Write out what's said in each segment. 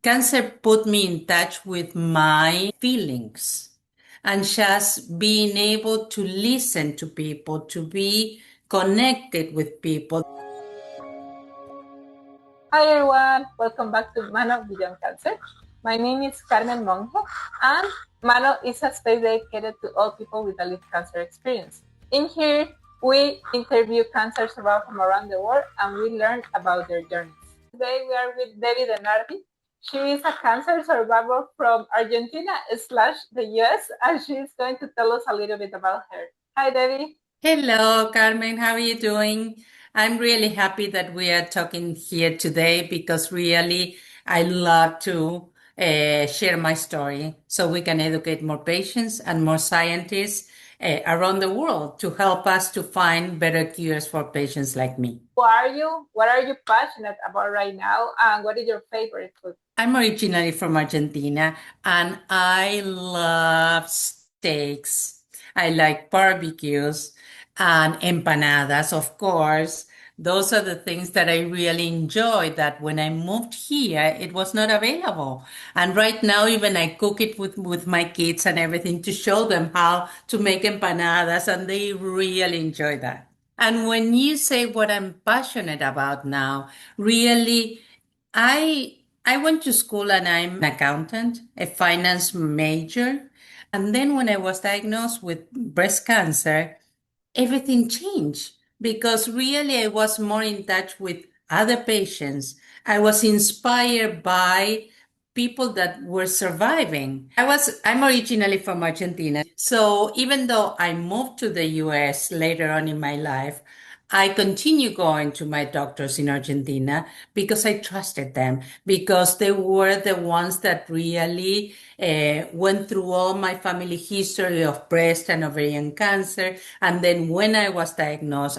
Cancer put me in touch with my feelings and just being able to listen to people, to be connected with people. Hi everyone, welcome back to MANO Beyond Cancer. My name is Carmen Monge, and MANO is a space dedicated to all people with a lived cancer experience. In here, we interview cancer survivors from around the world and we learn about their journeys. Today we are with Debbie Dardi. She is a cancer survivor from Argentina / the US, and she is going to tell us a little bit about her. Hi Debbie. Hello, Carmen. How are you doing? I'm really happy that we are talking here today because really I love to share my story so we can educate more patients and more scientists around the world to help us to find better cures for patients like me. Who are you? What are you passionate about right now? And what is your favorite food? I'm originally from Argentina and I love steaks. I like barbecues and empanadas, of course. Those are the things that I really enjoy that when I moved here, it was not available. And right now, even I cook it with my kids and everything to show them how to make empanadas, and they really enjoy that. And when you say what I'm passionate about now, really, I went to school and I'm an accountant, a finance major. And then when I was diagnosed with breast cancer, everything changed because really I was more in touch with other patients. I was inspired by people that were surviving. I'm originally from Argentina. So even though I moved to the US later on in my life, I continue going to my doctors in Argentina because I trusted them, because they were the ones that really went through all my family history of breast and ovarian cancer. And then when I was diagnosed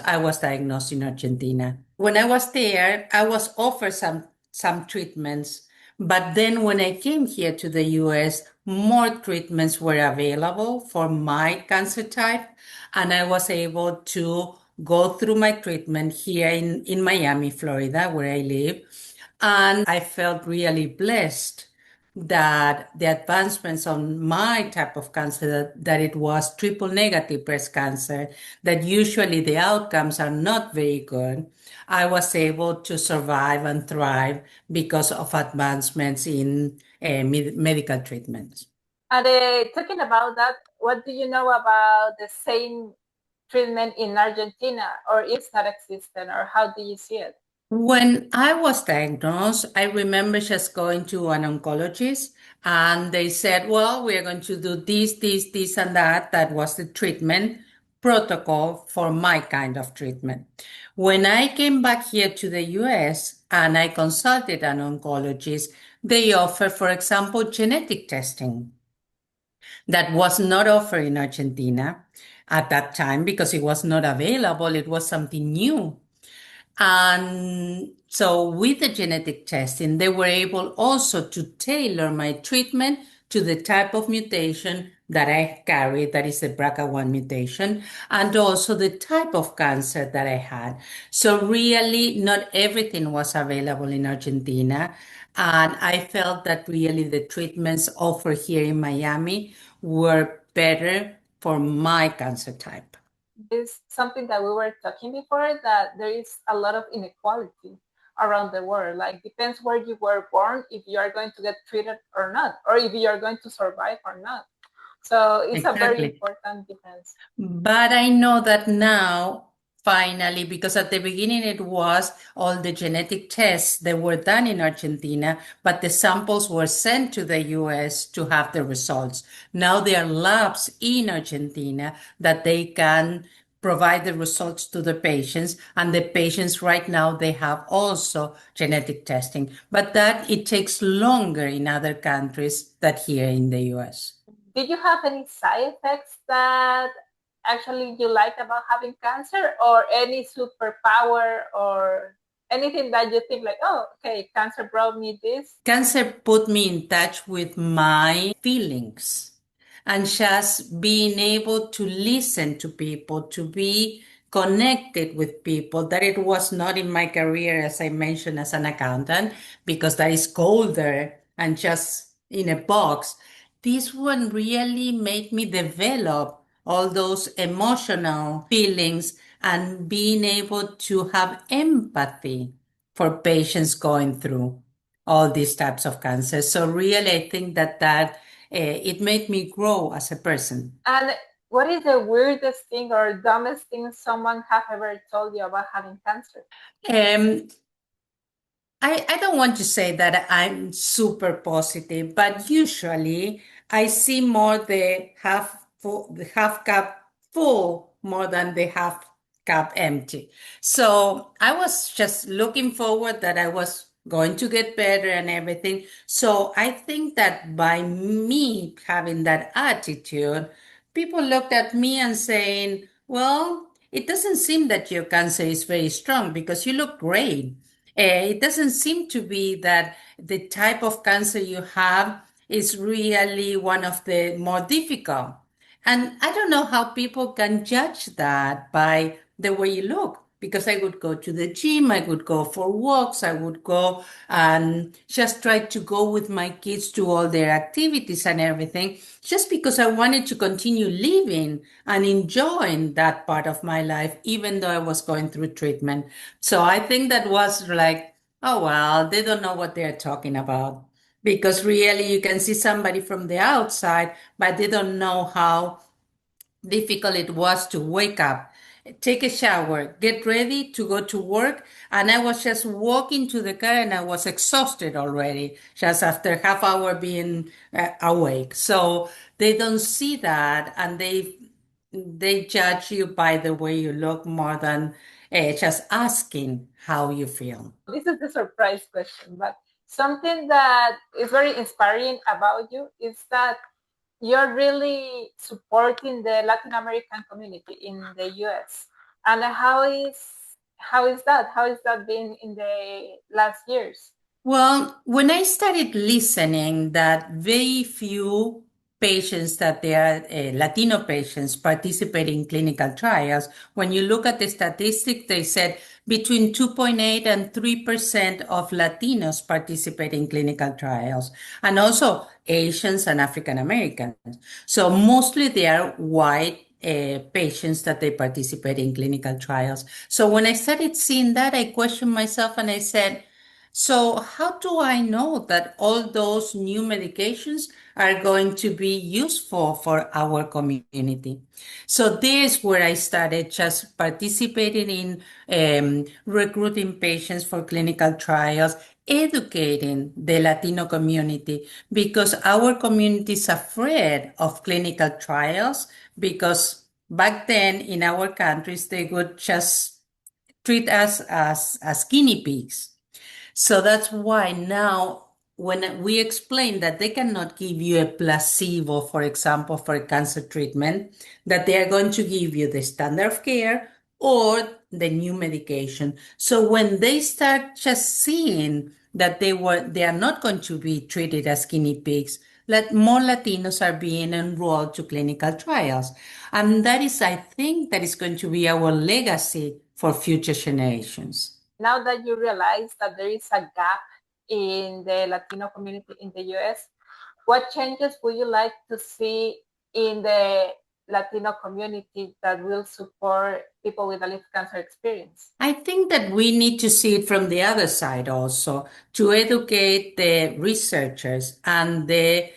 in Argentina. When I was there, I was offered some treatments. But then when I came here to the US, more treatments were available for my cancer type. And I was able to go through my treatment here in Miami, Florida, where I live. And I felt really blessed that the advancements on my type of cancer, that it was triple negative breast cancer, that usually the outcomes are not very good, I was able to survive and thrive because of advancements in medical treatments. And talking about that, what do you know about the same treatment in Argentina, or is that existent, or how do you see it? When I was diagnosed, I remember just going to an oncologist and they said, well, we are going to do this, and that. That was the treatment protocol for my kind of treatment. When I came back here to the US and I consulted an oncologist, they offer, for example, genetic testing that was not offered in Argentina at that time because it was not available. It was something new. And so with the genetic testing, they were able also to tailor my treatment to the type of mutation that I carry, that is the BRCA1 mutation, and also the type of cancer that I had. So really not everything was available in Argentina. And I felt that really the treatments offered here in Miami were better for my cancer type. Is something that we were talking before, that there is a lot of inequality around the world. Like, depends where you were born, if you are going to get treated or not, or if you are going to survive or not. So it's a very Exactly. important difference. But I know that now, finally, because at the beginning it was all the genetic tests that were done in Argentina, but the samples were sent to the US to have the results. Now there are labs in Argentina that they can provide the results to the patients, and the patients right now they have also genetic testing, but that it takes longer in other countries than here in the US. Did you have any side effects that actually you like about having cancer, or any superpower, or anything that you think like, oh, okay, cancer brought me this? Cancer put me in touch with my feelings and just being able to listen to people, to be connected with people, that it was not in my career, as I mentioned, as an accountant, because that is colder and just in a box. This one really made me develop all those emotional feelings and being able to have empathy for patients going through all these types of cancer. So really, I think that it made me grow as a person. And what is the weirdest thing or dumbest thing someone have ever told you about having cancer? Um, I don't want to say that I'm super positive, but usually I see more the half cup full more than the half cup empty. So I was just looking forward that I was going to get better and everything. So I think that by me having that attitude, people looked at me and saying, well, it doesn't seem that your cancer is very strong because you look great. It doesn't seem to be that the type of cancer you have is really one of the more difficult. And I don't know how people can judge that by the way you look. Because I would go to the gym, I would go for walks, I would go and just try to go with my kids to all their activities and everything, just because I wanted to continue living and enjoying that part of my life, even though I was going through treatment. So I think that was like, oh, well, they don't know what they're talking about. Because really, you can see somebody from the outside, but they don't know how difficult it was to wake up, take a shower, get ready to go to work. And I was just walking to the car and I was exhausted already, just after half hour being awake. So they don't see that and they judge you by the way you look more than just asking how you feel. This is the surprise question, but something that is very inspiring about you is that you're really supporting the Latin American community in the US. And how is that? How is that been in the last years? Well, when I started listening that very few patients that they are Latino patients participate in clinical trials, when you look at the statistics, they said between 2.8 and 3% of Latinos participate in clinical trials, and also Asians and African Americans. So mostly they are white patients that they participate in clinical trials. So when I started seeing that, I questioned myself and I said, so, how do I know that all those new medications are going to be useful for our community? So, this where I started just participating in recruiting patients for clinical trials, educating the Latino community because our community is afraid of clinical trials because back then in our countries they would just treat us as guinea pigs. So that's why now, when we explain that they cannot give you a placebo, for example, for a cancer treatment, that they are going to give you the standard of care or the new medication. So when they start just seeing that they are not going to be treated as guinea pigs, that more Latinos are being enrolled to clinical trials. And that is, I think, that is going to be our legacy for future generations. Now that you realize that there is a gap in the Latino community in the US, what changes would you like to see in the Latino community that will support people with a liver cancer experience? I think that we need to see it from the other side also to educate the researchers and the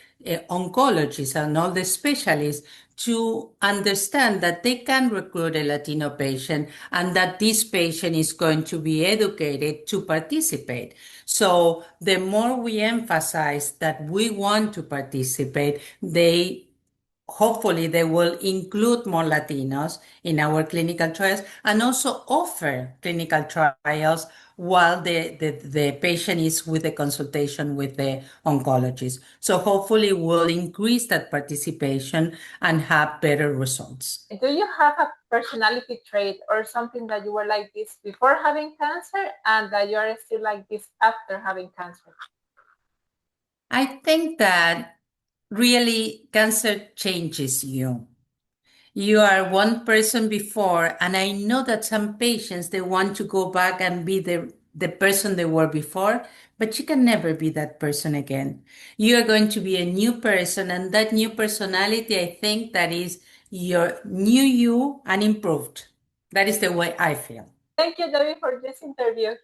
oncologists and all the specialists to understand that they can recruit a Latino patient and that this patient is going to be educated to participate. So the more we emphasize that we want to participate, hopefully they will include more Latinos in our clinical trials and also offer clinical trials while the patient is with a consultation with the oncologist. So hopefully we'll increase that participation and have better results. Do you have a personality trait or something that you were like this before having cancer and that you are still like this after having cancer? I think that really cancer changes you. You are one person before, and I know that some patients they want to go back and be the person they were before, but you can never be that person again. You are going to be a new person, and that new personality, I think that is your new you and improved. That is the way I feel. Thank you, Debbie, for this interview.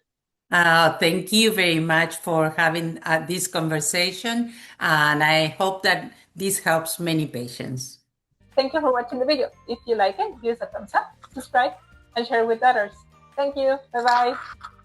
Thank you very much for having this conversation, and I hope that this helps many patients. Thank you for watching the video. If you like it, give us a thumbs up, subscribe, and share with others. Thank you. Bye-bye.